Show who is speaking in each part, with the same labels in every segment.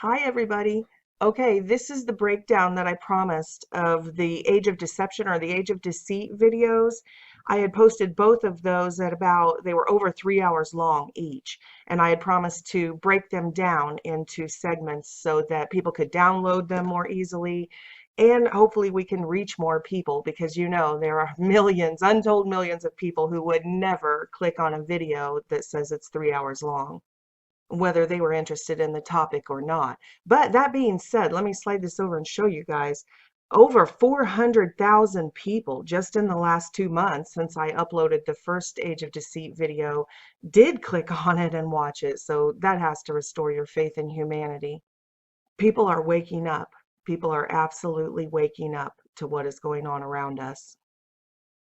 Speaker 1: Hi, everybody. Okay, this is the breakdown that I promised of the Age of Deception or the Age of Deceit videos. I had posted both of those at they were over 3 hours long each, and I had promised to break them down into segments so that people could download them more easily, and hopefully we can reach more people because there are millions, untold millions of people who would never click on a video that says it's 3 hours long, whether they were interested in the topic or not. But that being said, let me slide this over and show you guys. Over 400,000 people just in the last 2 months since I uploaded the first Age of Deceit video did click on it and watch it. So that has to restore your faith in humanity. People are waking up. People are absolutely waking up to what is going on around us.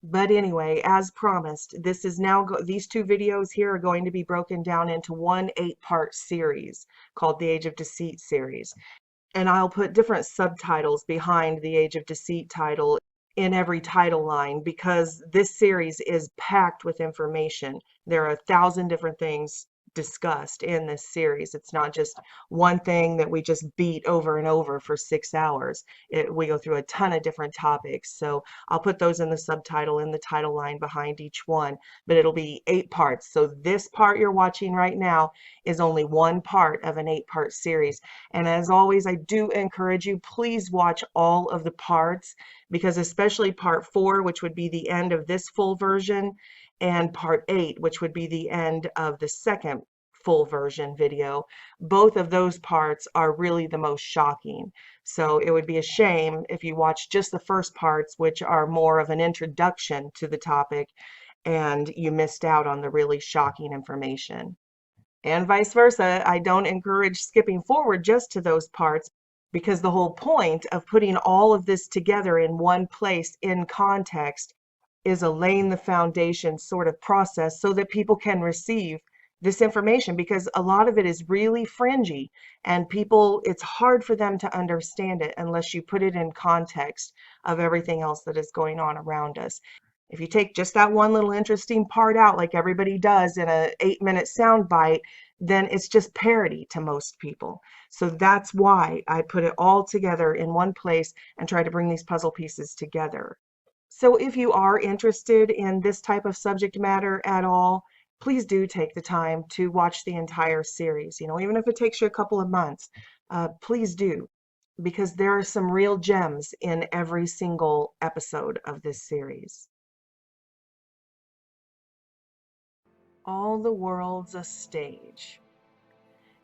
Speaker 1: But anyway, as promised, this is these two videos here are going to be broken down into one 8-part series called the Age of Deceit series. And I'll put different subtitles behind the Age of Deceit title in every title line because this series is packed with information. There are 1,000 different things discussed in this series. It's not just one thing that we just beat over and over for 6 hours. We go through a ton of different topics. So I'll put those in the subtitle in the title line behind each one, but it'll be 8 parts. So this part you're watching right now is only one part of an 8-part series. And as always, I do encourage you, please watch all of the parts, because especially part 4, which would be the end of this full version, and part 8, which would be the end of the second full version video, both of those parts are really the most shocking. So it would be a shame if you watch just the first parts, which are more of an introduction to the topic, and you missed out on the really shocking information. And vice versa, I don't encourage skipping forward just to those parts, because the whole point of putting all of this together in one place in context is a laying the foundation sort of process so that people can receive this information, because a lot of it is really fringy and it's hard for them to understand it unless you put it in context of everything else that is going on around us. If you take just that one little interesting part out, like everybody does in a 8-minute sound bite, then it's just parody to most people. So that's why I put it all together in one place and try to bring these puzzle pieces together. So if you are interested in this type of subject matter at all, please do take the time to watch the entire series. Even if it takes you a couple of months, please do, because there are some real gems in every single episode of this series. All the world's a stage.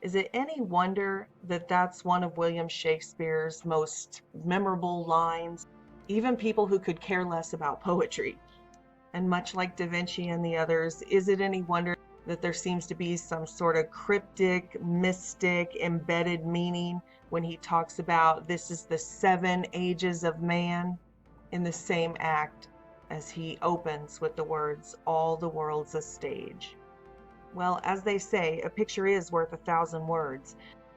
Speaker 1: Is it any wonder that that's one of William Shakespeare's most memorable lines? Even people who could care less about poetry. And much like Da Vinci and the others, is it any wonder that there seems to be some sort of cryptic, mystic, embedded meaning when he talks about this is the 7 ages of man, in the same act as he opens with the words, all the world's a stage. Well, as they say, a picture is worth 1,000 words.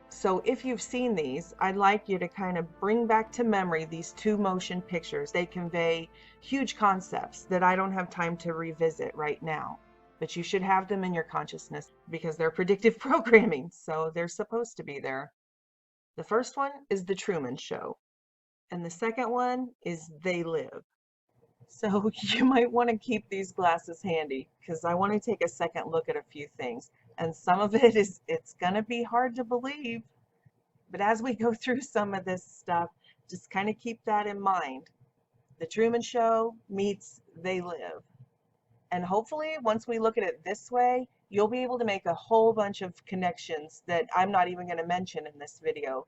Speaker 1: So if you've seen these, I'd like you to kind of bring back to memory these 2 motion pictures. They convey huge concepts that I don't have time to revisit right now, but you should have them in your consciousness because they're predictive programming, so they're supposed to be there. The first one is The Truman Show, and the second one is They Live. So you might want to keep these glasses handy because I want to take a second look at a few things. And some of it's going to be hard to believe. But as we go through some of this stuff, just kind of keep that in mind. The Truman Show meets They Live. And hopefully, once we look at it this way, you'll be able to make a whole bunch of connections that I'm not even going to mention in this video.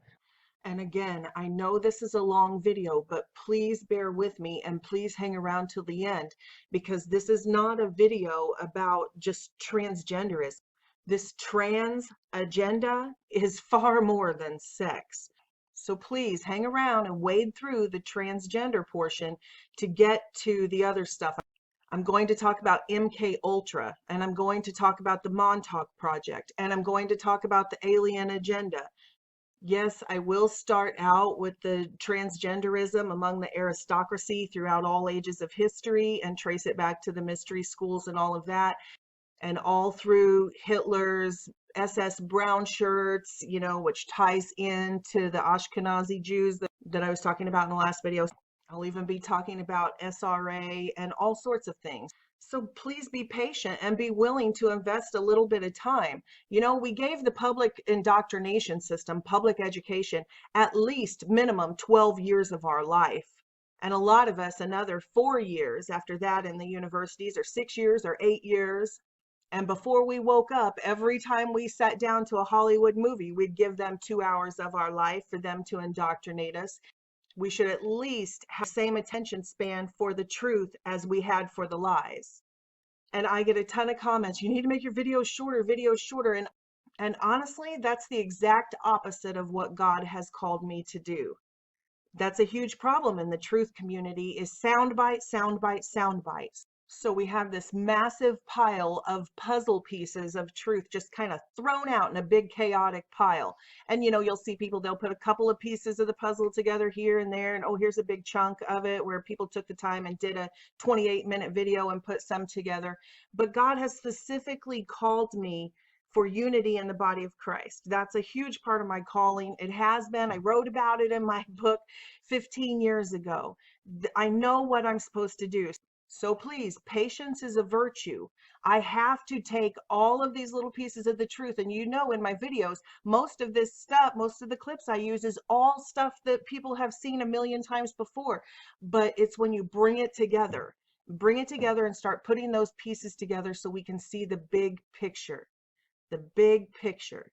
Speaker 1: And again, I know this is a long video, but please bear with me and please hang around till the end, because this is not a video about just transgenderism. This trans agenda is far more than sex. So please hang around and wade through the transgender portion to get to the other stuff. I'm going to talk about MK Ultra, and I'm going to talk about the Montauk Project, and I'm going to talk about the alien agenda. Yes, I will start out with the transgenderism among the aristocracy throughout all ages of history and trace it back to the mystery schools and all of that, and all through Hitler's SS brown shirts, you know, which ties into the Ashkenazi Jews that I was talking about in the last video. I'll even be talking about SRA and all sorts of things. So please be patient and be willing to invest a little bit of time. You know, we gave the public indoctrination system, public education, at least minimum 12 years of our life. And a lot of us another 4 years after that in the universities, or 6 years or 8 years. And before we woke up, every time we sat down to a Hollywood movie, we'd give them 2 hours of our life for them to indoctrinate us. We should at least have the same attention span for the truth as we had for the lies. And I get a ton of comments, you need to make your videos shorter. And honestly, that's the exact opposite of what God has called me to do. That's a huge problem in the truth community, is soundbite, soundbite, soundbites. So we have this massive pile of puzzle pieces of truth just kind of thrown out in a big chaotic pile. And you know, you'll see people, they'll put a couple of pieces of the puzzle together here and there, and oh, here's a big chunk of it where people took the time and did a 28-minute video and put some together. But God has specifically called me for unity in the body of Christ. That's a huge part of my calling. It has been. I wrote about it in my book 15 years ago. I know what I'm supposed to do. So please, patience is a virtue. I have to take all of these little pieces of the truth. And you know, in my videos, most of this stuff, most of the clips I use is all stuff that people have seen a million times before. But it's when you bring it together and start putting those pieces together so we can see the big picture. The big picture.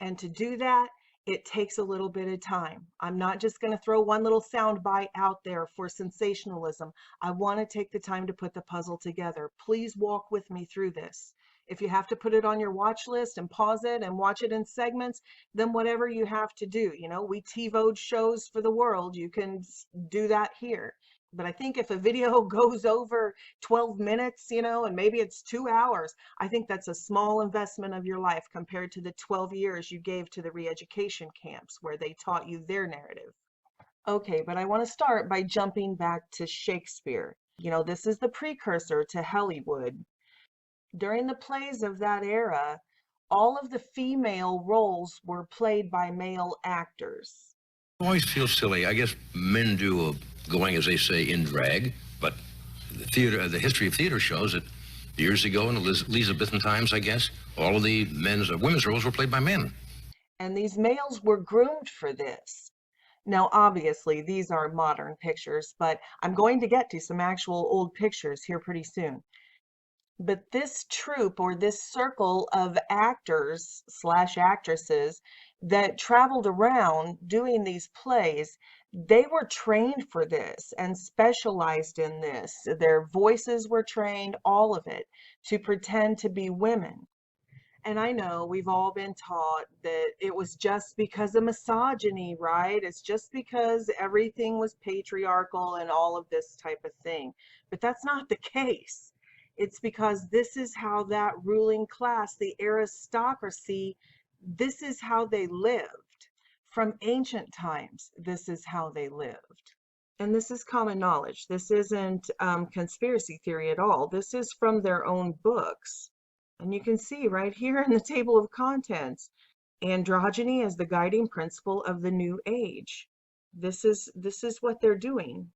Speaker 1: And to do that, it takes a little bit of time. I'm not just going to throw one little sound bite out there for sensationalism. I want to take the time to put the puzzle together. Please walk with me through this. If you have to put it on your watch list and pause it and watch it in segments, then whatever you have to do. You know, we TiVoed shows for the world. You can do that here. But I think if a video goes over 12 minutes, you know, and maybe it's 2 hours, I think that's a small investment of your life compared to the 12 years you gave to the re-education camps where they taught you their narrative. Okay, but I want to start by jumping back to Shakespeare. You know, this is the precursor to Hollywood. During the plays of that era, all of the female roles were played by male actors.
Speaker 2: I always feel silly. I guess men do going, as they say, in drag, but the history of theater shows that years ago in Elizabethan times, I guess, all of the women's roles were played by men.
Speaker 1: And these males were groomed for this. Now, obviously, these are modern pictures, but I'm going to get to some actual old pictures here pretty soon. But this troupe, or this circle of actors / actresses that traveled around doing these plays, they were trained for this and specialized in this. Their voices were trained, all of it, to pretend to be women. And I know we've all been taught that it was just because of misogyny, right? It's just because everything was patriarchal and all of this type of thing. But that's not the case. It's because this is how that ruling class, the aristocracy, this is how they lived. From ancient times, this is how they lived. And this is common knowledge. This isn't conspiracy theory at all. This is from their own books. And you can see right here in the table of contents, androgyny as the guiding principle of the new age. This is what they're doing.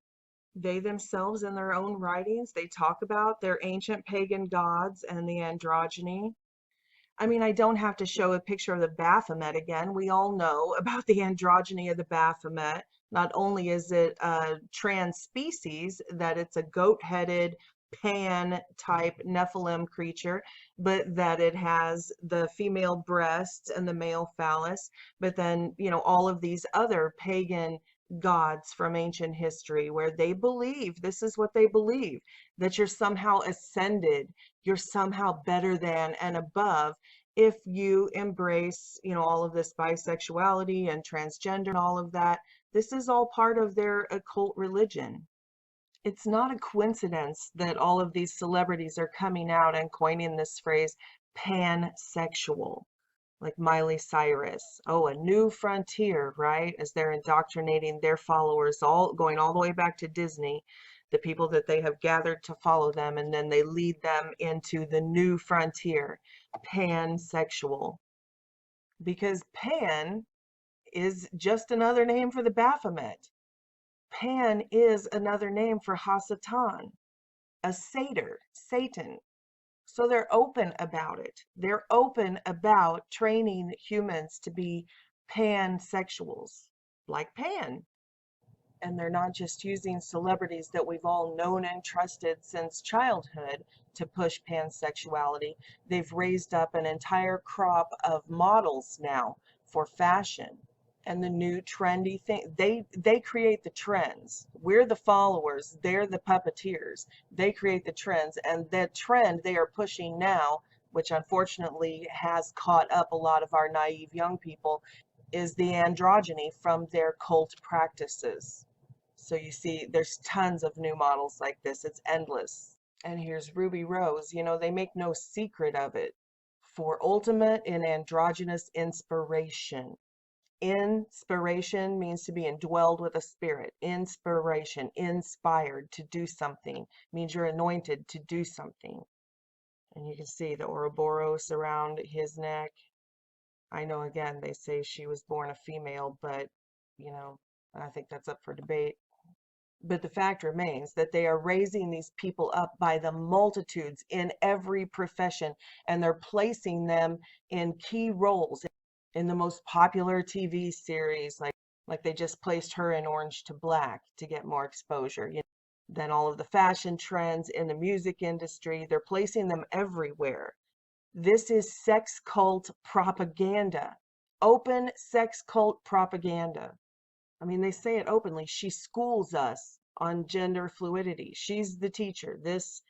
Speaker 1: They themselves, in their own writings, they talk about their ancient pagan gods and the androgyny. I mean, I don't have to show a picture of the Baphomet again. We all know about the androgyny of the Baphomet. Not only is it a trans species, that it's a goat-headed, pan-type Nephilim creature, but that it has the female breasts and the male phallus, but then, you know, all of these other pagan gods from ancient history where they believe, this is what they believe, that you're somehow ascended, you're somehow better than and above if you embrace, you know, all of this bisexuality and transgender and all of that. This is all part of their occult religion. It's not a coincidence that all of these celebrities are coming out and coining this phrase pansexual, like Miley Cyrus. Oh, a new frontier, right? As they're indoctrinating their followers, all going all the way back to Disney, the people that they have gathered to follow them, and then they lead them into the new frontier, pansexual. Because pan is just another name for the Baphomet. Pan is another name for Hasatan, a satyr, Satan. So they're open about it. They're open about training humans to be pansexuals, like Pan. And they're not just using celebrities that we've all known and trusted since childhood to push pansexuality. They've raised up an entire crop of models now for fashion and the new trendy thing. They create the trends. We're the followers, they're the puppeteers. They create the trends, and the trend they are pushing now, which unfortunately has caught up a lot of our naive young people, is the androgyny from their cult practices. So you see, there's tons of new models like this. It's endless. And here's Ruby Rose. You know, they make no secret of it. For ultimate in androgynous inspiration. Inspiration means to be indwelled with a spirit. Inspiration, inspired to do something, means you're anointed to do something. And you can see the Ouroboros around his neck. I know, again, they say she was born a female, but, you know, I think that's up for debate. But the fact remains that they are raising these people up by the multitudes in every profession, and they're placing them in key roles in the most popular TV series, like they just placed her in Orange to Black to get more exposure. You know, then all of the fashion trends in the music industry, they're placing them everywhere. This is sex cult propaganda, open sex cult propaganda. I mean, they say it openly. She schools us on gender fluidity. She's the teacher. This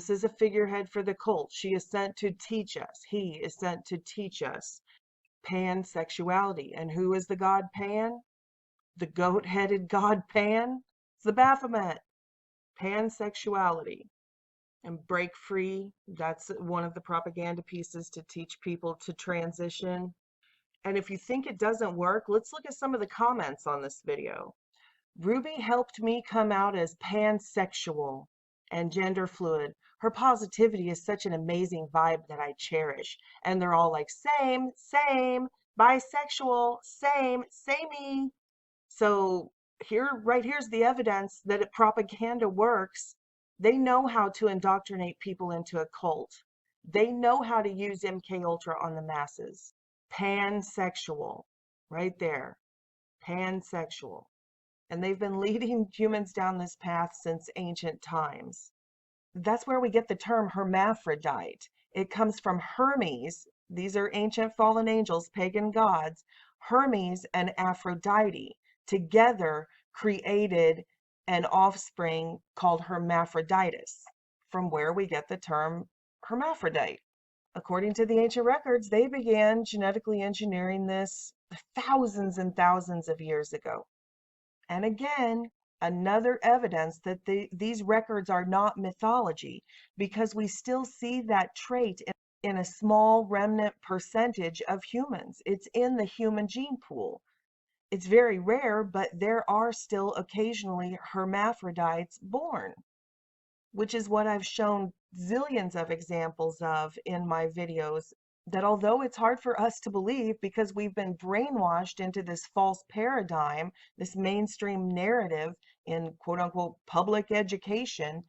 Speaker 1: is a figurehead for the cult. She is sent to teach us. He is sent to teach us pansexuality. And who is the god Pan? The goat-headed god Pan? It's the Baphomet. Pansexuality. And break free, that's one of the propaganda pieces to teach people to transition. And if you think it doesn't work, let's look at some of the comments on this video. Ruby helped me come out as pansexual and gender fluid. Her positivity is such an amazing vibe that I cherish. And they're all like, same, same, bisexual, same, samey. So right here's the evidence that propaganda works. They know how to indoctrinate people into a cult. They know how to use MK Ultra on the masses. Pansexual, right there, pansexual. And they've been leading humans down this path since ancient times. That's where we get the term hermaphrodite. It comes from Hermes. These are ancient fallen angels, pagan gods. Hermes and Aphrodite together created an offspring called Hermaphroditus, from where we get the term hermaphrodite. According to the ancient records, they began genetically engineering this thousands and thousands of years ago. And again, another evidence that these records are not mythology, because we still see that trait in a small remnant percentage of humans. It's in the human gene pool. It's very rare, but there are still occasionally hermaphrodites born, which is what I've shown zillions of examples of in my videos, that although it's hard for us to believe because we've been brainwashed into this false paradigm, this mainstream narrative in quote unquote public education,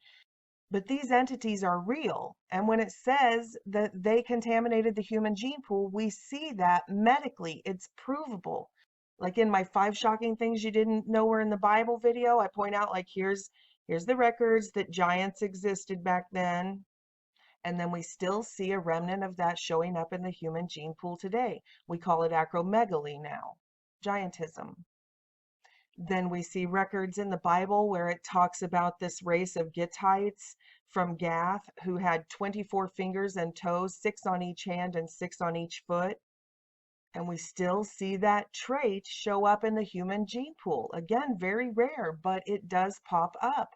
Speaker 1: but these entities are real. And when it says that they contaminated the human gene pool, we see that medically. It's provable. Like in my 5 shocking things you didn't know were in the Bible video, I point out, like, here's the records that giants existed back then. And then we still see a remnant of that showing up in the human gene pool today. We call it acromegaly now, giantism. Then we see records in the Bible where it talks about this race of Gittites from Gath who had 24 fingers and toes, 6 on each hand and 6 on each foot. And we still see that trait show up in the human gene pool. Again, very rare, but it does pop up.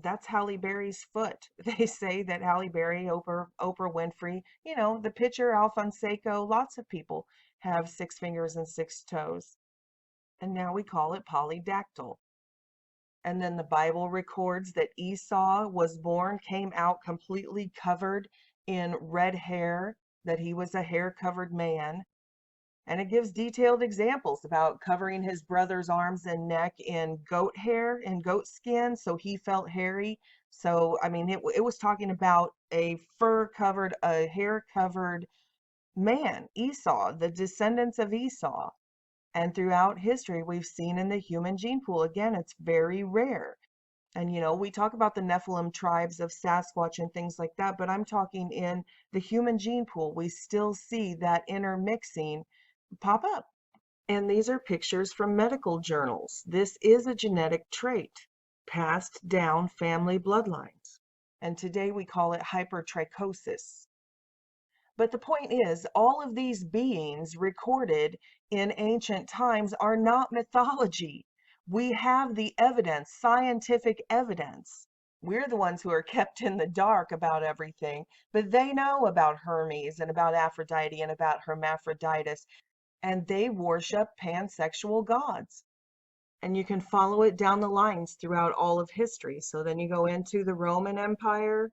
Speaker 1: That's Halle Berry's foot. They say that Halle Berry, Oprah Winfrey, you know, the pitcher, Alfonseco, lots of people have 6 fingers and 6 toes. And now we call it polydactyl. And then the Bible records that Esau was born, came out completely covered in red hair, that he was a hair-covered man. And it gives detailed examples about covering his brother's arms and neck in goat hair and goat skin, so he felt hairy. So, I mean, it was talking about a fur-covered, a hair-covered man, Esau, the descendants of Esau. And throughout history, we've seen in the human gene pool, again, it's very rare. And, we talk about the Nephilim tribes of Sasquatch and things like that, but I'm talking in the human gene pool, we still see that intermixing pop up. And these are pictures from medical journals. This is a genetic trait passed down family bloodlines. And today we call it hypertrichosis. But the point is, all of these beings recorded in ancient times are not mythology. We have the evidence, scientific evidence. We're the ones who are kept in the dark about everything, but they know about Hermes and about Aphrodite and about Hermaphroditus, and they worship pansexual gods. And you can follow it down the lines throughout all of history. So then you go into the Roman Empire,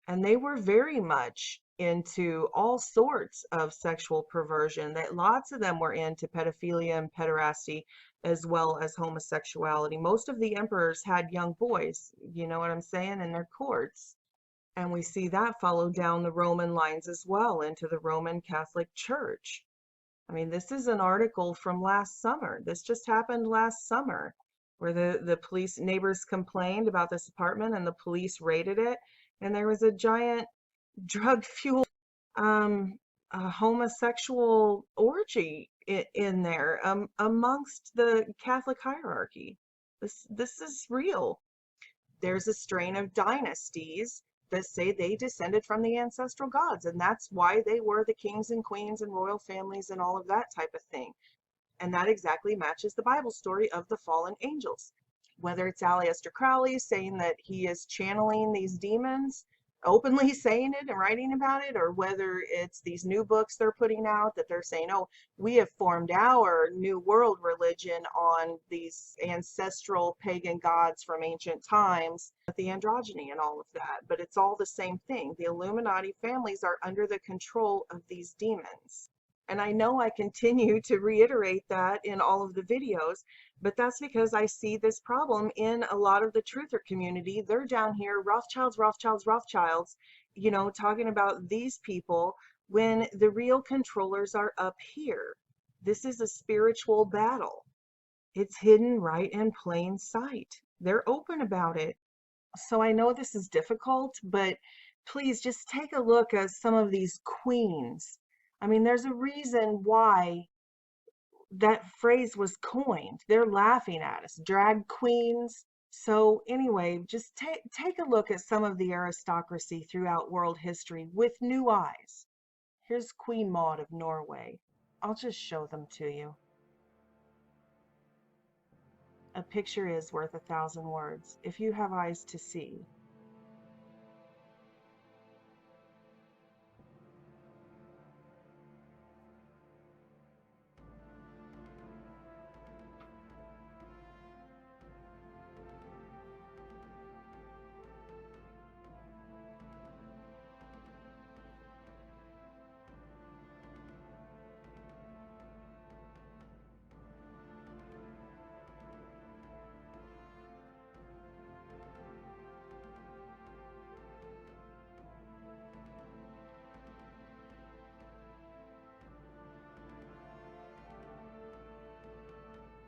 Speaker 1: and they were very much into all sorts of sexual perversion. That lots of them were into pedophilia and pederasty, as well as homosexuality. Most of the emperors had young boys, you know what I'm saying, in their courts. And we see that follow down the Roman lines as well into the Roman Catholic Church. I mean, this is an article from last summer. This just happened last summer, where the police neighbors complained about this apartment and the police raided it, and there was a giant drug-fueled homosexual orgy in there amongst the Catholic hierarchy. This is real. There's a strain of dynasties that say they descended from the ancestral gods, and that's why they were the kings and queens and royal families and all of that type of thing. And that exactly matches the Bible story of the fallen angels. Whether it's Aleister Crowley saying that he is channeling these demons, openly saying it and writing about it, or whether it's these new books they're putting out that they're saying, oh, we have formed our new world religion on these ancestral pagan gods from ancient times, the androgyny and all of that. But it's all the same thing. The Illuminati families are under the control of these demons. And I know I continue to reiterate that in all of the videos, but that's because I see this problem in a lot of the truther community. They're down here, Rothschilds, talking about these people when the real controllers are up here. This is a spiritual battle. It's hidden right in plain sight. They're open about it. So I know this is difficult, but please just take a look at some of these queens. I mean, there's a reason why that phrase was coined. They're laughing at us, drag queens. So anyway, just take a look at some of the aristocracy throughout world history with new eyes. Here's Queen Maud of Norway. I'll just show them to you. A picture is worth 1,000 words, if you have eyes to see.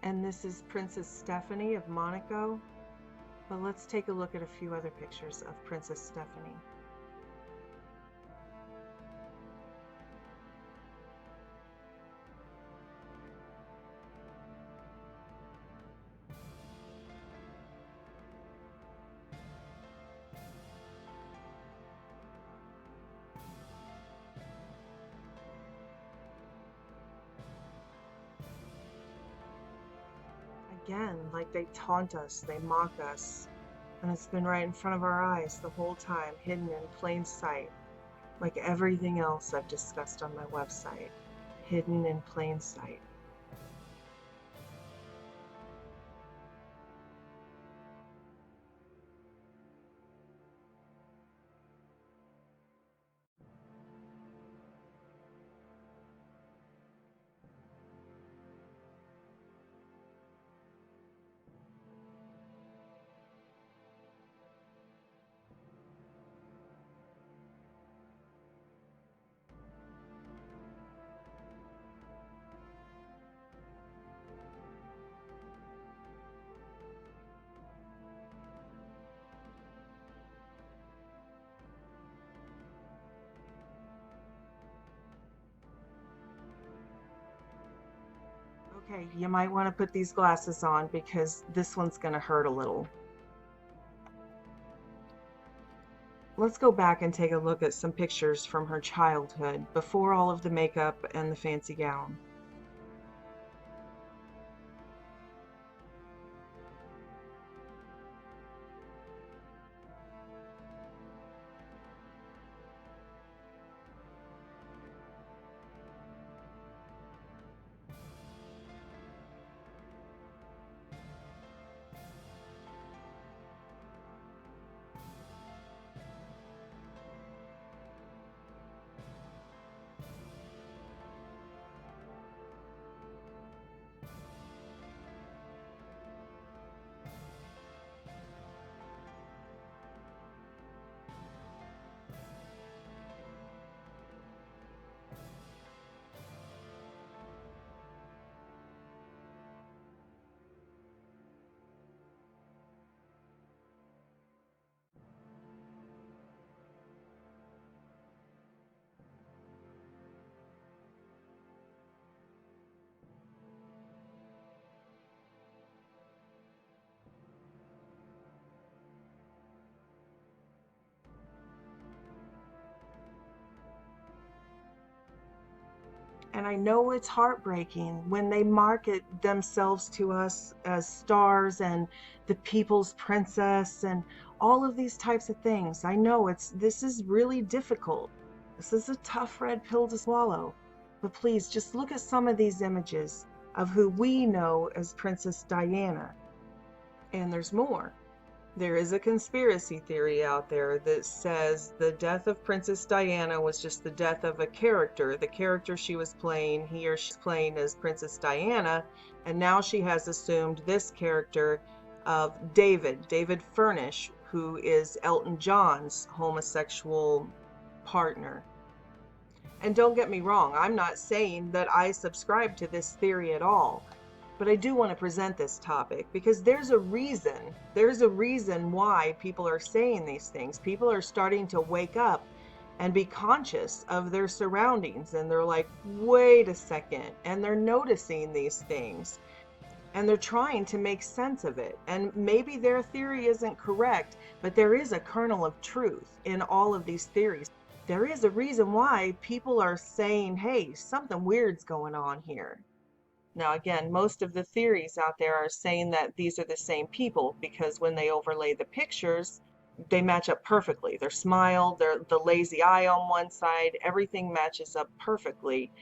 Speaker 1: And this is Princess Stephanie of Monaco. But let's take a look at a few other pictures of Princess Stephanie. Again, like they taunt us, they mock us, and it's been right in front of our eyes the whole time, hidden in plain sight, like everything else I've discussed on my website, hidden in plain sight. Okay, you might want to put these glasses on because this one's going to hurt a little. Let's go back and take a look at some pictures from her childhood before all of the makeup and the fancy gown. And I know it's heartbreaking when they market themselves to us as stars and the people's princess and all of these types of things. I know this is really difficult. This is a tough red pill to swallow. But please just look at some of these images of who we know as Princess Diana. And there's more. There is a conspiracy theory out there that says the death of Princess Diana was just the death of a character. The character she was playing, he or she's playing as Princess Diana, and now she has assumed this character of David Furnish, who is Elton John's homosexual partner. And don't get me wrong, I'm not saying that I subscribe to this theory at all. But I do want to present this topic because there's a reason why people are saying these things. People are starting to wake up and be conscious of their surroundings, and they're like, wait a second, and they're noticing these things and they're trying to make sense of it. And maybe their theory isn't correct, but there is a kernel of truth in all of these theories. There is a reason why people are saying, hey, something weird's going on here. Now, again, most of the theories out there are saying that these are the same people because when they overlay the pictures, they match up perfectly. Their smile, the lazy eye on one side, everything matches up perfectly.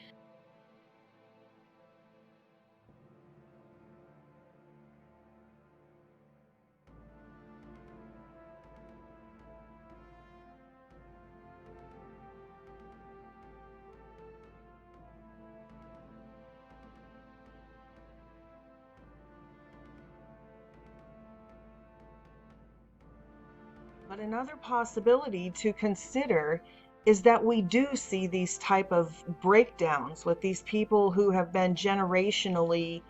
Speaker 1: But another possibility to consider is that we do see these type of breakdowns with these people who have been generationally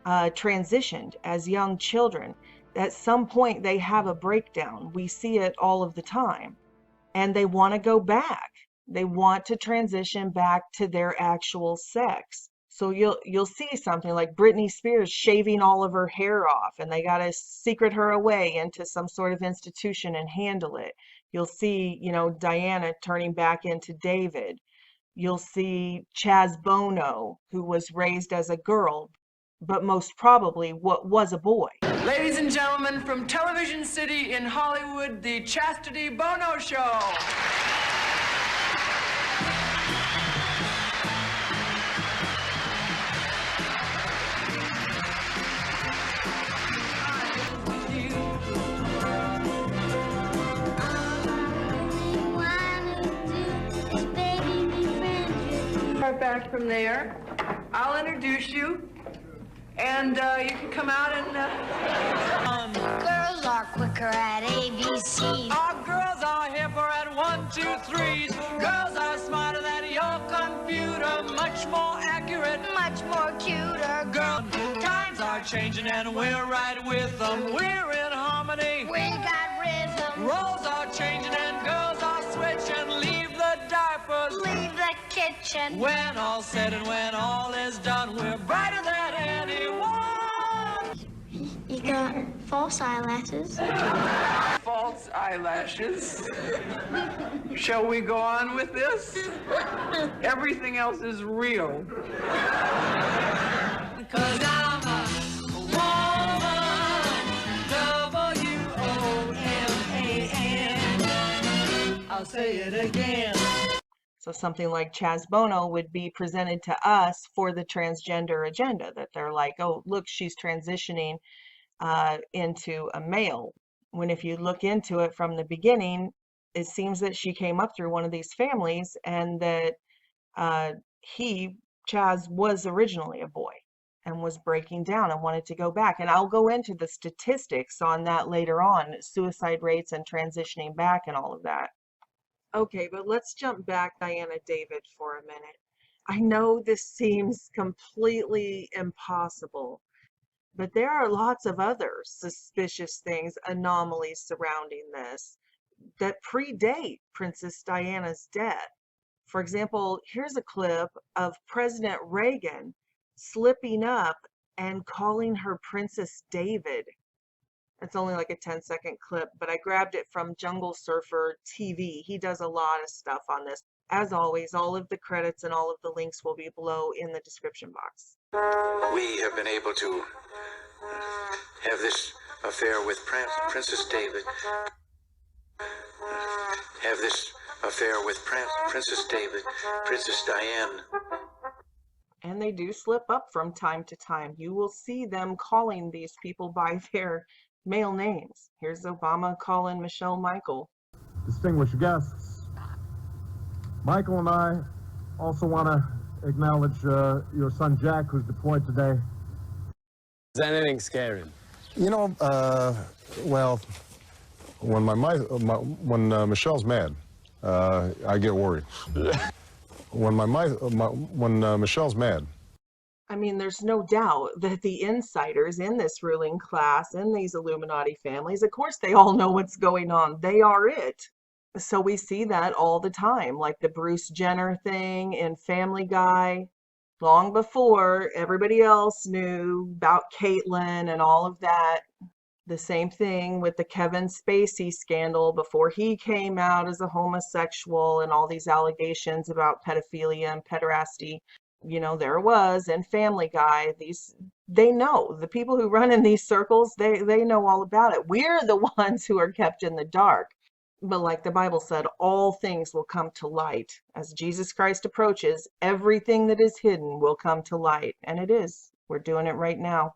Speaker 1: transitioned as young children. At some point they have a breakdown. We see it all of the time, and they want to go back. They want to transition back to their actual sex. So you'll see something like Britney Spears shaving all of her hair off, and they got to secret her away into some sort of institution and handle it. You'll see, Diana turning back into David. You'll see Chaz Bono, who was raised as a girl, but most probably was a boy.
Speaker 3: Ladies and gentlemen, from Television City in Hollywood, the Chastity Bono Show. Back from there, I'll introduce you, and you can come out and.
Speaker 4: Girls are quicker at ABC.
Speaker 3: Our girls are hipper at 1, 2, 3s. Girls are smarter than your computer, much more accurate,
Speaker 4: Much more cuter.
Speaker 3: girl. Times are changing and we're right with them. We're in harmony.
Speaker 4: We got rhythm.
Speaker 3: Roles are changing and girls are switching. Leave the diapers.
Speaker 4: Leave the kitchen.
Speaker 5: When all's said and when all is done, we're brighter than anyone.
Speaker 4: You got false eyelashes.
Speaker 3: False eyelashes. Shall we go on with this? Everything else is real.
Speaker 5: 'Cause I'm a woman, W-O-M-A-N. I'll say it again.
Speaker 1: So something like Chaz Bono would be presented to us for the transgender agenda, that they're like, oh, look, she's transitioning into a male. When if you look into it from the beginning, it seems that she came up through one of these families, and that Chaz, was originally a boy and was breaking down and wanted to go back. And I'll go into the statistics on that later on, suicide rates and transitioning back and all of that. Okay, but let's jump back, Diana David, for a minute. I know this seems completely impossible, but there are lots of other suspicious things, anomalies surrounding this that predate Princess Diana's death. For example, here's a clip of President Reagan slipping up and calling her Princess David. It's only like a 10-second clip, but I grabbed it from Jungle Surfer TV. He does a lot of stuff on this. As always, all of the credits and all of the links will be below in the description box.
Speaker 6: We have been able to have this affair with Princess David. Have this affair with Princess David, Princess Diane.
Speaker 1: And they do slip up from time to time. You will see them calling these people by their male names. Here's Obama calling Michelle Michael.
Speaker 7: Distinguished guests, Michael and I also want to acknowledge your son Jack, who's deployed today.
Speaker 8: Is anything scary?
Speaker 7: You know, well, when Michelle's mad, I get worried. When Michelle's mad.
Speaker 1: I mean, there's no doubt that the insiders in this ruling class, in these Illuminati families, of course, they all know what's going on. They are it. So we see that all the time, like the Bruce Jenner thing in Family Guy, long before everybody else knew about Caitlyn and all of that. The same thing with the Kevin Spacey scandal before he came out as a homosexual and all these allegations about pedophilia and pederasty. You know, there was in Family Guy, they know, the people who run in these circles, they know all about it. We're the ones who are kept in the dark. But like the Bible said, all things will come to light. As Jesus Christ approaches, everything that is hidden will come to light. And it is. We're doing it right now.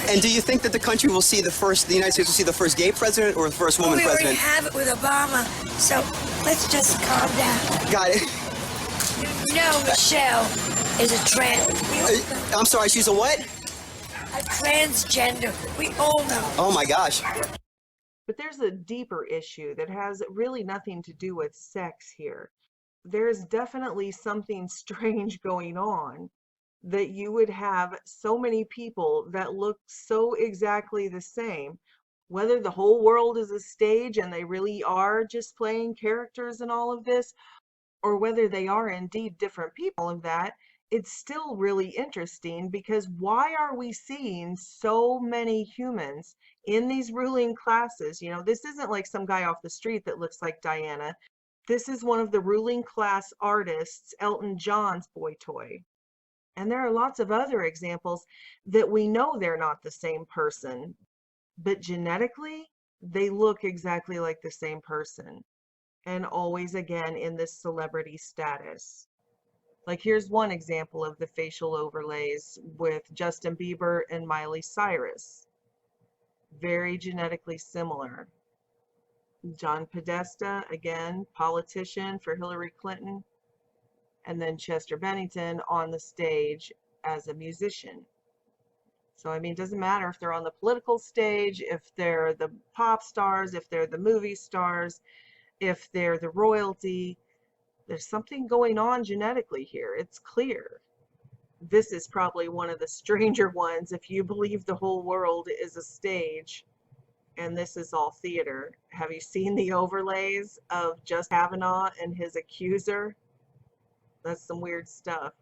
Speaker 9: And do you think that the country will see the United States will see the first gay president or the first woman president?
Speaker 10: We already have it with Obama, so let's just calm down.
Speaker 9: Got it.
Speaker 10: You know Michelle is a
Speaker 9: I'm sorry, she's a what?
Speaker 10: a transgender. We all know.
Speaker 9: Oh my gosh.
Speaker 1: But there's a deeper issue that has really nothing to do with sex here. There's definitely something strange going on, that you would have so many people that look so exactly the same, whether the whole world is a stage and they really are just playing characters and all of this, or whether they are indeed different people of that. It's still really interesting, because why are we seeing so many humans in these ruling classes? You know, this isn't like some guy off the street that looks like Diana. This is one of the ruling class artists, Elton John's boy toy. And there are lots of other examples that we know they're not the same person, but genetically, they look exactly like the same person. And always, again, in this celebrity status. Like, here's one example of the facial overlays with Justin Bieber and Miley Cyrus. Very genetically similar. John Podesta, again, politician for Hillary Clinton. And then Chester Bennington on the stage as a musician. So, I mean, it doesn't matter if they're on the political stage, if they're the pop stars, if they're the movie stars, if they're the royalty. There's something going on genetically here. It's clear. This is probably one of the stranger ones if you believe the whole world is a stage and this is all theater. Have you seen the overlays of Just Kavanaugh and his accuser? That's some weird stuff.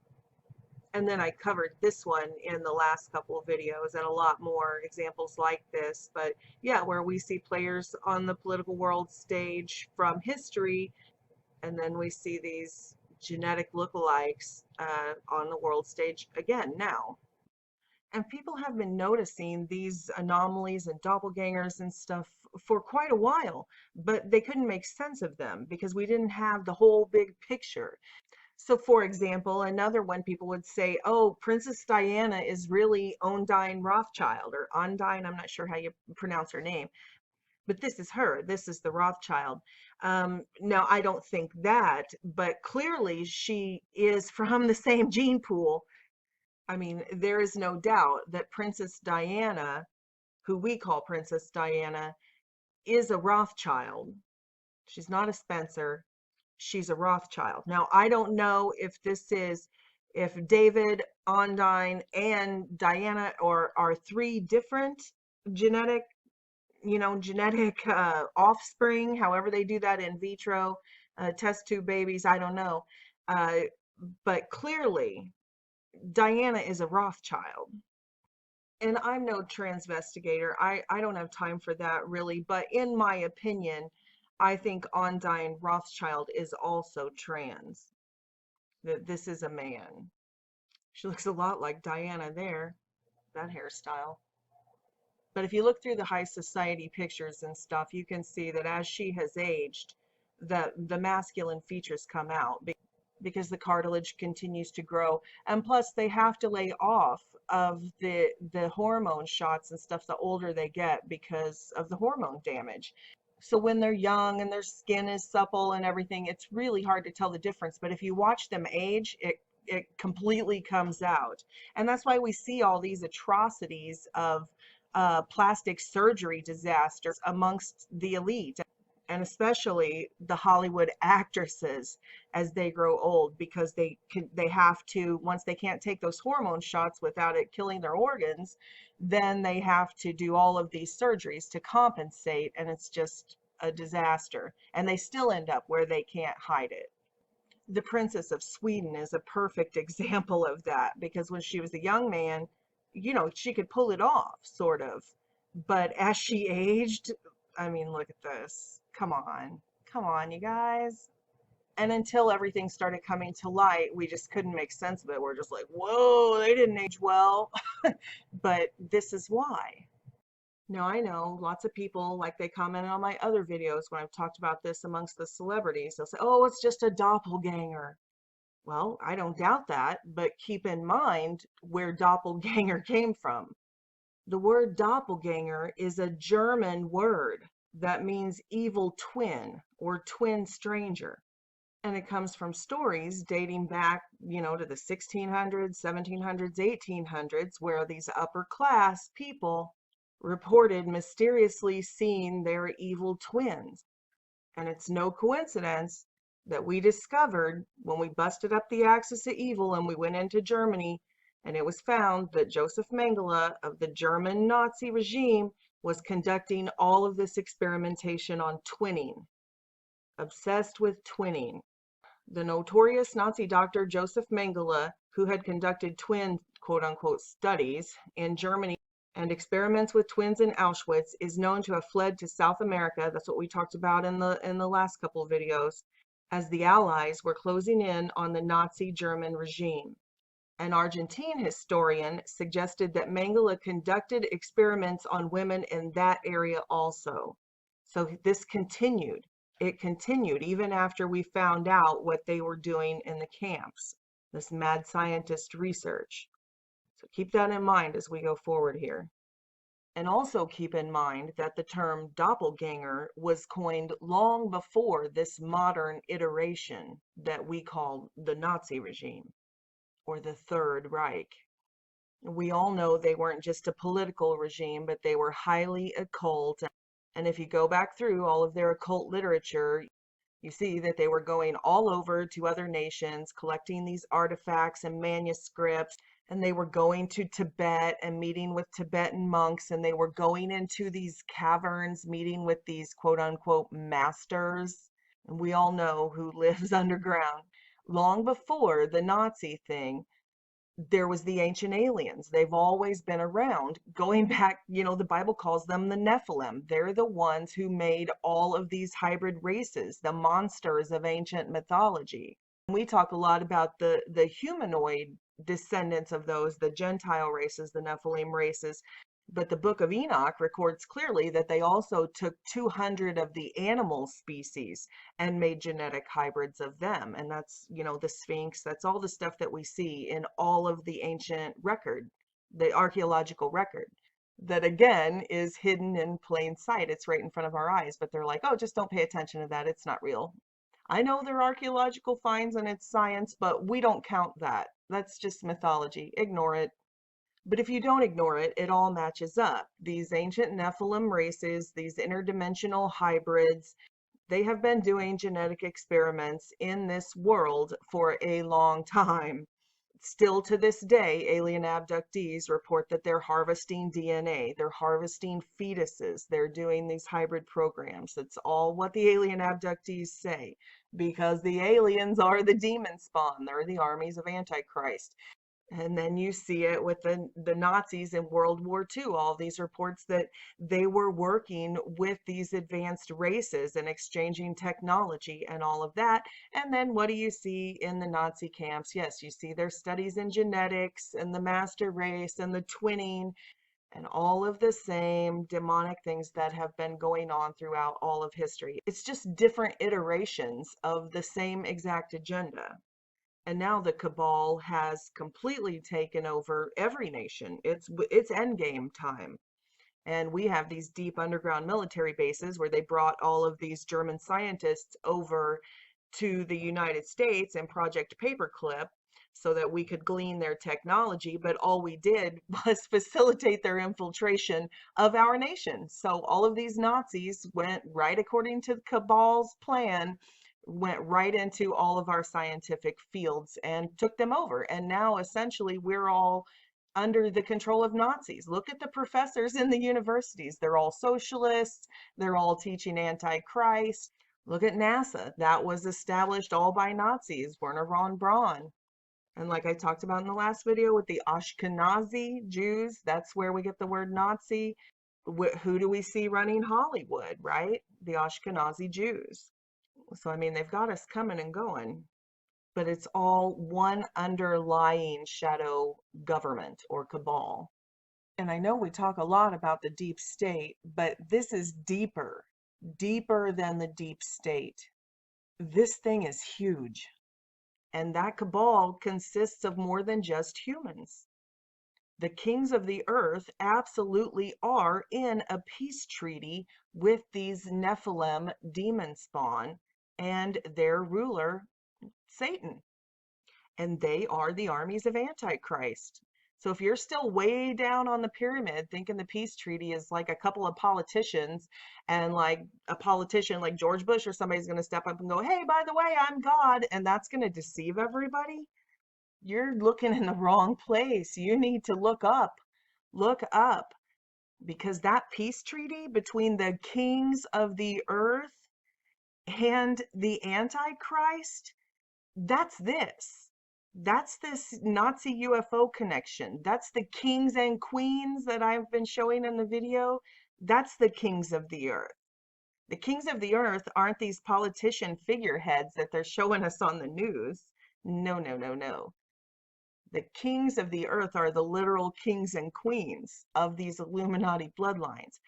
Speaker 1: And then I covered this one in the last couple of videos and a lot more examples like this. But yeah, where we see players on the political world stage from history, and then we see these genetic lookalikes on the world stage again now. And people have been noticing these anomalies and doppelgangers and stuff for quite a while, but they couldn't make sense of them because we didn't have the whole big picture. So for example, another one, people would say, oh, Princess Diana is really Ondine Rothschild, or Ondine, I'm not sure how you pronounce her name, but this is her, this is the Rothschild. Now, I don't think that, but clearly she is from the same gene pool. I mean, there is no doubt that Princess Diana, who we call Princess Diana, is a Rothschild. She's not a Spencer. She's a Rothschild. Now, I don't know if if David, Ondine, and Diana are three different genetic offspring, however they do that in vitro, test tube babies, I don't know. But clearly, Diana is a Rothschild. And I'm no transvestigator. I don't have time for that really, but in my opinion, I think Ondine Rothschild is also trans. That this is a man. She looks a lot like Diana there, that hairstyle. But if you look through the high society pictures and stuff, you can see that as she has aged, the masculine features come out because the cartilage continues to grow. And plus they have to lay off of the hormone shots and stuff the older they get because of the hormone damage. So when they're young and their skin is supple and everything, it's really hard to tell the difference. But if you watch them age, it completely comes out. And that's why we see all these atrocities of plastic surgery disasters amongst the elite, and especially the Hollywood actresses as they grow old, because they have to, once they can't take those hormone shots without it killing their organs, then they have to do all of these surgeries to compensate, and it's just a disaster. And they still end up where they can't hide it. The Princess of Sweden is a perfect example of that, because when she was a young man, she could pull it off, sort of. But as she aged, I mean, look at this. Come on, you guys. And until everything started coming to light, we just couldn't make sense of it. We're just like, whoa, they didn't age well. But this is why. Now, I know lots of people, like they commented on my other videos when I've talked about this amongst the celebrities, they'll say, oh, it's just a doppelganger. Well, I don't doubt that, but keep in mind where doppelganger came from. The word doppelganger is a German word that means evil twin or twin stranger. And it comes from stories dating back, to the 1600s, 1700s, 1800s, where these upper class people reported mysteriously seeing their evil twins. And it's no coincidence that we discovered when we busted up the axis of evil and we went into Germany, and it was found that Joseph Mengele of the German Nazi regime was conducting all of this experimentation on twinning, obsessed with twinning. The notorious Nazi doctor Joseph Mengele, who had conducted twin quote-unquote studies in Germany and experiments with twins in Auschwitz, is known to have fled to South America. That's what we talked about in the last couple of videos, as the Allies were closing in on the Nazi German regime. An Argentine historian suggested that Mengele conducted experiments on women in that area also. So this continued. It continued even after we found out what they were doing in the camps, this mad scientist research. So keep that in mind as we go forward here. And also keep in mind that the term doppelganger was coined long before this modern iteration that we call the Nazi regime, or the Third Reich. We all know they weren't just a political regime, but they were highly occult. And if you go back through all of their occult literature, you see that they were going all over to other nations, collecting these artifacts and manuscripts, and they were going to Tibet and meeting with Tibetan monks, and they were going into these caverns, meeting with these quote-unquote masters. And we all know who lives underground. Long before the Nazi thing, there was the ancient aliens. They've always been around. Going back, the Bible calls them the Nephilim. They're the ones who made all of these hybrid races, the monsters of ancient mythology. We talk a lot about the humanoid descendants of those, the Gentile races, the Nephilim races. But the book of Enoch records clearly that they also took 200 of the animal species and made genetic hybrids of them. And that's, the Sphinx, that's all the stuff that we see in all of the ancient record, the archaeological record, that again is hidden in plain sight. It's right in front of our eyes, but they're like, oh, just don't pay attention to that. It's not real. I know they're archaeological finds and it's science, but we don't count that. That's just mythology. Ignore it. But if you don't ignore it, it all matches up. These ancient Nephilim races, these interdimensional hybrids, they have been doing genetic experiments in this world for a long time. Still to this day, alien abductees report that they're harvesting DNA, they're harvesting fetuses, they're doing these hybrid programs. That's all what the alien abductees say, because the aliens are the demon spawn, they're the armies of Antichrist. And then you see it with the Nazis in World War II, all these reports that they were working with these advanced races and exchanging technology and all of that. And then what do you see in the Nazi camps? Yes, you see their studies in genetics and the master race and the twinning and all of the same demonic things that have been going on throughout all of history. It's just different iterations of the same exact agenda. And now the cabal has completely taken over every nation. It's endgame time. And we have these deep underground military bases where they brought all of these German scientists over to the United States and Project Paperclip so that we could glean their technology. But all we did was facilitate their infiltration of our nation. So all of these Nazis went right according to the cabal's plan, went right into all of our scientific fields and took them over. And now essentially we're all under the control of Nazis. Look at the professors in the universities. They're all socialists. They're all teaching Antichrist. Look at NASA. That was established all by Nazis, Werner von Braun. And like I talked about in the last video with the Ashkenazi Jews, that's where we get the word Nazi. Who do we see running Hollywood, right? The Ashkenazi Jews. So, I mean, they've got us coming and going, but it's all one underlying shadow government or cabal. And I know we talk a lot about the deep state, but this is deeper than the deep state. This thing is huge. And that cabal consists of more than just humans. The kings of the earth absolutely are in a peace treaty with these Nephilim demon spawn and their ruler, Satan. And they are the armies of Antichrist. So if you're still way down on the pyramid thinking the peace treaty is like a couple of politicians and like a politician like George Bush or somebody's going to step up and go, hey, by the way, I'm God, and that's going to deceive everybody, you're looking in the wrong place. You need to look up, because that peace treaty between the kings of the earth and the Antichrist, that's this Nazi UFO connection. That's the kings and queens that I've been showing in the video. That's the kings of the earth. The kings of the earth aren't these politician figureheads that they're showing us on the news. No. The kings of the earth are the literal kings and queens of these Illuminati bloodlines.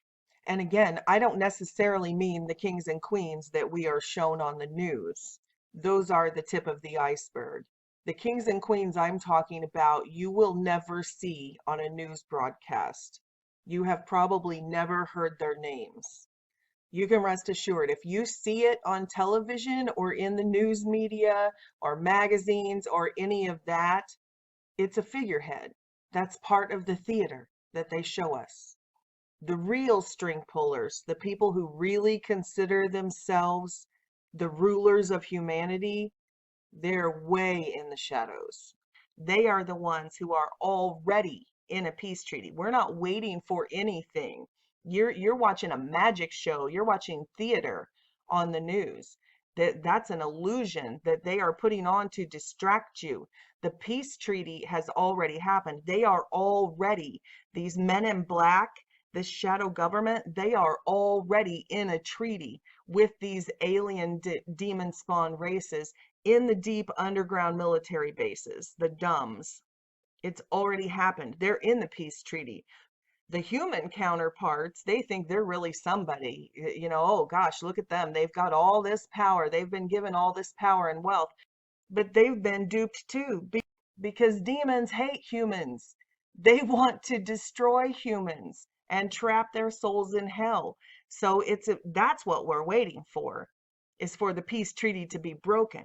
Speaker 1: And again, I don't necessarily mean the kings and queens that we are shown on the news. Those are the tip of the iceberg. The kings and queens I'm talking about, you will never see on a news broadcast. You have probably never heard their names. You can rest assured, if you see it on television or in the news media or magazines or any of that, it's a figurehead. That's part of the theater that they show us. The real string pullers, the people who really consider themselves the rulers of humanity, they're way in the shadows. They are the ones who are already in a peace treaty. We're not waiting for anything. You're watching a magic show. You're watching theater on the news. That's an illusion that they are putting on to distract you. The peace treaty has already happened. They are already, these men in black, this shadow government, they are already in a treaty with these alien demon spawn races in the deep underground military bases, the DUMBs. It's already happened. They're in the peace treaty. The human counterparts, they think they're really somebody. You know, oh gosh, look at them. They've got all this power. They've been given all this power and wealth, but they've been duped too because demons hate humans. They want to destroy humans and trap their souls in hell. So that's what we're waiting for, is for the peace treaty to be broken.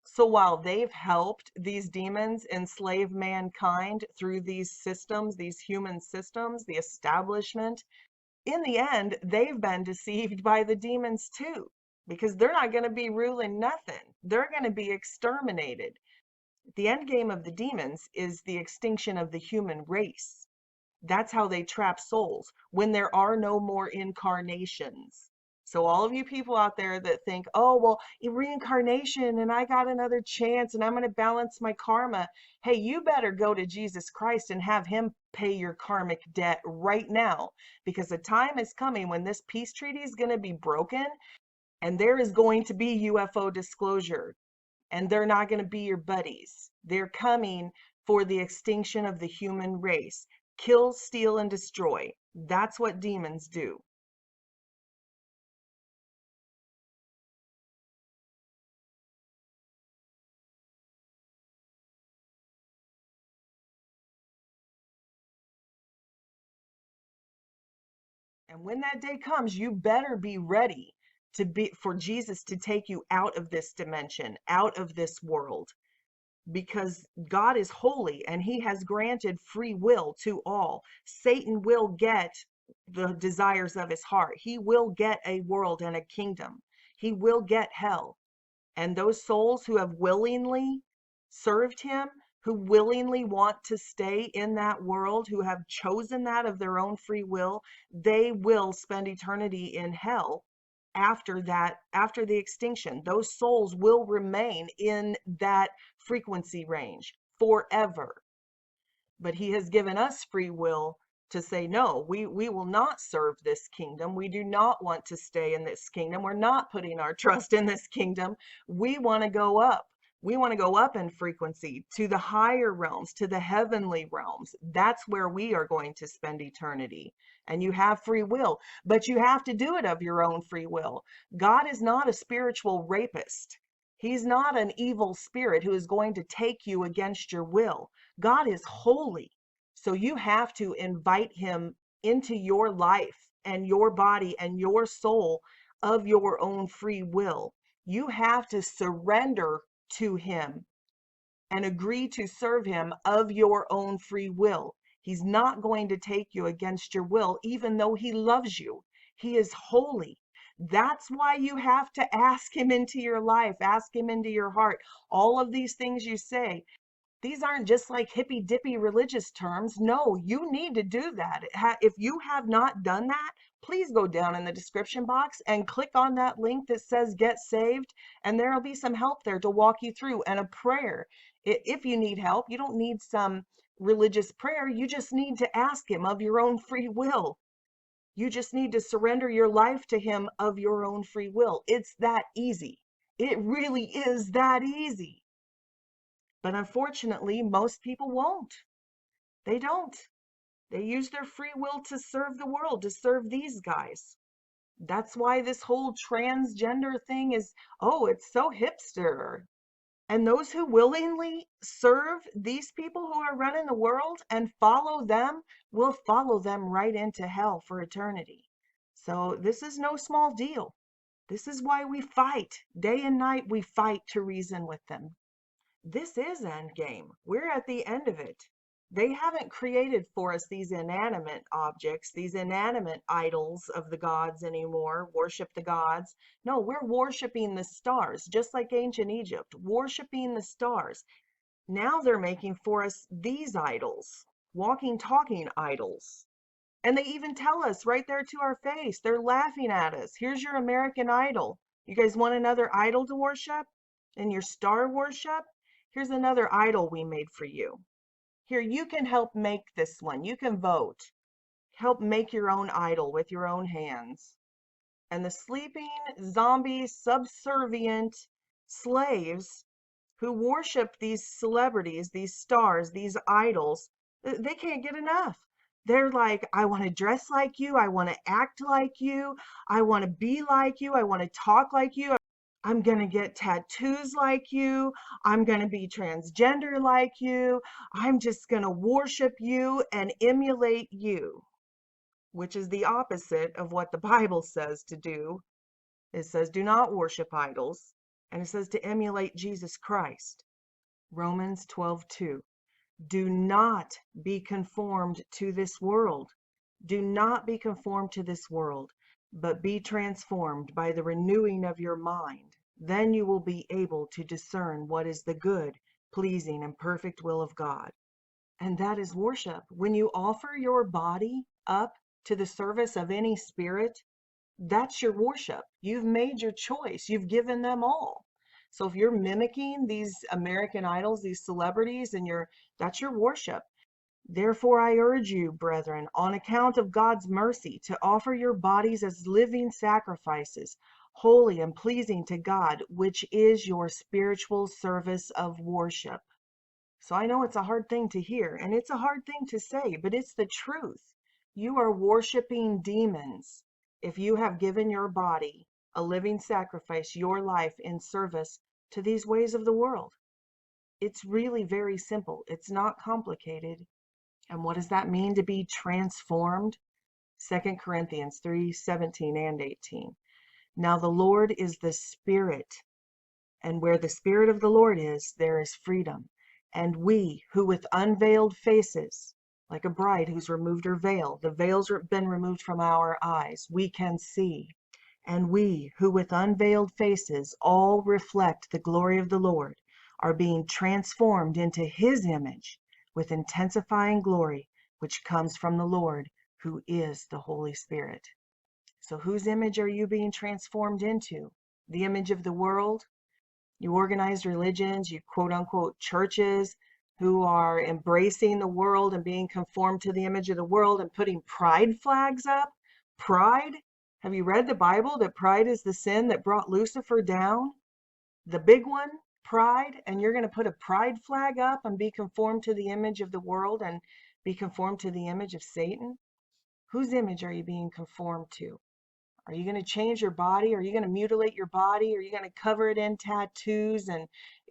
Speaker 1: So while they've helped these demons enslave mankind through these systems, these human systems, the establishment, in the end, they've been deceived by the demons too, because they're not going to be ruling nothing. They're going to be exterminated. The end game of the demons is the extinction of the human race. That's how they trap souls, when there are no more incarnations. So all of you people out there that think, oh, well, reincarnation and I got another chance and I'm going to balance my karma. Hey, you better go to Jesus Christ and have him pay your karmic debt right now, because the time is coming when this peace treaty is going to be broken and there is going to be UFO disclosure, and they're not going to be your buddies. They're coming for the extinction of the human race. Kill, steal, and destroy. That's what demons do. And when that day comes, you better be ready for Jesus to take you out of this dimension, out of this world, because God is holy and he has granted free will to all. Satan will get the desires of his heart. He will get a world and a kingdom. He will get hell. And those souls who have willingly served him, who willingly want to stay in that world, who have chosen that of their own free will, they will spend eternity in hell after the extinction. Those souls will remain in that frequency range forever. But he has given us free will to say, no, we will not serve this kingdom. We do not want to stay in this kingdom. We're not putting our trust in this kingdom. We want to go up. We want to go up in frequency to the higher realms, to the heavenly realms. That's where we are going to spend eternity. And you have free will, but you have to do it of your own free will. God is not a spiritual rapist. He's not an evil spirit who is going to take you against your will. God is holy. So you have to invite him into your life and your body and your soul of your own free will. You have to surrender to him and agree to serve him of your own free will. He's not going to take you against your will, even though he loves you. He is holy. That's why you have to ask him into your life, ask him into your heart. All of these things you say, these aren't just like hippy dippy religious terms. No, you need to do that. If you have not done that, please go down in the description box and click on that link that says get saved, and there will be some help there to walk you through, and a prayer. If you need help, you don't need some religious prayer. You just need to ask him of your own free will. You just need to surrender your life to him of your own free will. It's that easy. It really is that easy. But unfortunately, most people won't. They don't. They use their free will to serve the world, to serve these guys. That's why this whole transgender thing is, oh, it's so hipster. And those who willingly serve these people who are running the world and follow them will follow them right into hell for eternity. So this is no small deal. This is why we fight. Day and night we fight to reason with them. This is endgame. We're at the end of it. They haven't created for us these inanimate objects, these inanimate idols of the gods anymore, worship the gods. No, we're worshiping the stars, just like ancient Egypt, worshiping the stars. Now they're making for us these idols, walking, talking idols. And they even tell us right there to our face. They're laughing at us. Here's your American Idol. You guys want another idol to worship? And your star worship? Here's another idol we made for you. Here, you can help make this one. You can vote. Help make your own idol with your own hands. And the sleeping, zombie, subservient slaves who worship these celebrities, these stars, these idols, they can't get enough. They're like, I want to dress like you. I want to act like you. I want to be like you. I want to talk like you. I'm going to get tattoos like you. I'm going to be transgender like you. I'm just going to worship you and emulate you, which is the opposite of what the Bible says to do. It says, do not worship idols. And it says to emulate Jesus Christ. Romans 12:2. Do not be conformed to this world. Do not be conformed to this world, but be transformed by the renewing of your mind. Then you will be able to discern what is the good, pleasing, and perfect will of God. And that is worship. When you offer your body up to the service of any spirit, that's your worship. You've made your choice. You've given them all. So if you're mimicking these American idols, these celebrities, and that's your worship. Therefore, I urge you, brethren, on account of God's mercy, to offer your bodies as living sacrifices, holy and pleasing to God, which is your spiritual service of worship. So I know it's a hard thing to hear, and it's a hard thing to say, but it's the truth. You are worshiping demons if you have given your body a living sacrifice, your life in service to these ways of the world. It's really very simple. It's not complicated. And what does that mean to be transformed? 2 Corinthians 3:17 and 18. Now the Lord is the Spirit, and where the Spirit of the Lord is, there is freedom. And we, who with unveiled faces, like a bride who's removed her veil, the veil's been removed from our eyes, we can see. And we, who with unveiled faces all reflect the glory of the Lord, are being transformed into His image with intensifying glory, which comes from the Lord, who is the Holy Spirit. So whose image are you being transformed into? The image of the world? You organized religions, you quote unquote churches who are embracing the world and being conformed to the image of the world and putting pride flags up? Pride? Have you read the Bible that pride is the sin that brought Lucifer down? The big one, pride, and you're going to put a pride flag up and be conformed to the image of the world and be conformed to the image of Satan? Whose image are you being conformed to? Are you going to change your body? Are you going to mutilate your body? Are you going to cover it in tattoos and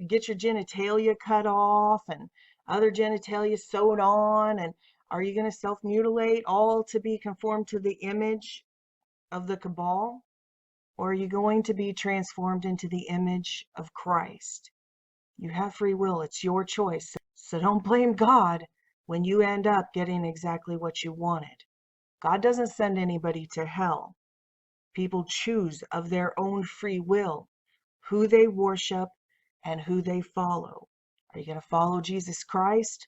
Speaker 1: get your genitalia cut off and other genitalia sewed on? And are you going to self-mutilate all to be conformed to the image of the cabal? Or are you going to be transformed into the image of Christ? You have free will. It's your choice. So don't blame God when you end up getting exactly what you wanted. God doesn't send anybody to hell. People choose of their own free will who they worship and who they follow. Are you going to follow Jesus Christ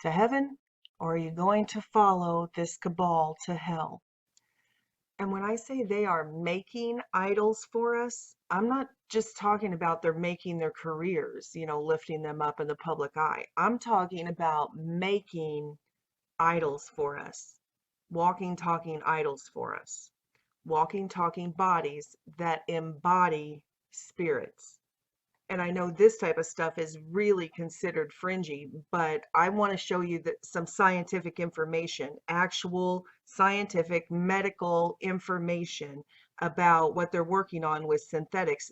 Speaker 1: to heaven, or are you going to follow this cabal to hell? And when I say they are making idols for us, I'm not just talking about they're making their careers, lifting them up in the public eye. I'm talking about making idols for us, walking, talking idols for us. Walking, talking bodies that embody spirits. And I know this type of stuff is really considered fringy, but I want to show you some scientific information, actual scientific medical information about what they're working on with synthetics.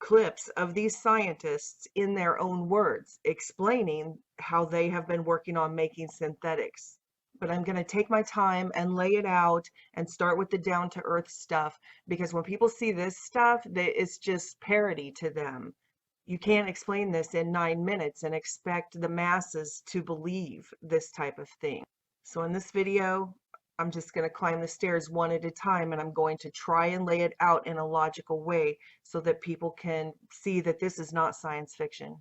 Speaker 1: Clips of these scientists in their own words explaining how they have been working on making synthetics. But I'm going to take my time and lay it out and start with the down-to-earth stuff, because when people see this stuff, it's just parody to them. You can't explain this in 9 minutes and expect the masses to believe this type of thing. So in this video, I'm just going to climb the stairs one at a time, and I'm going to try and lay it out in a logical way so that people can see that this is not science fiction.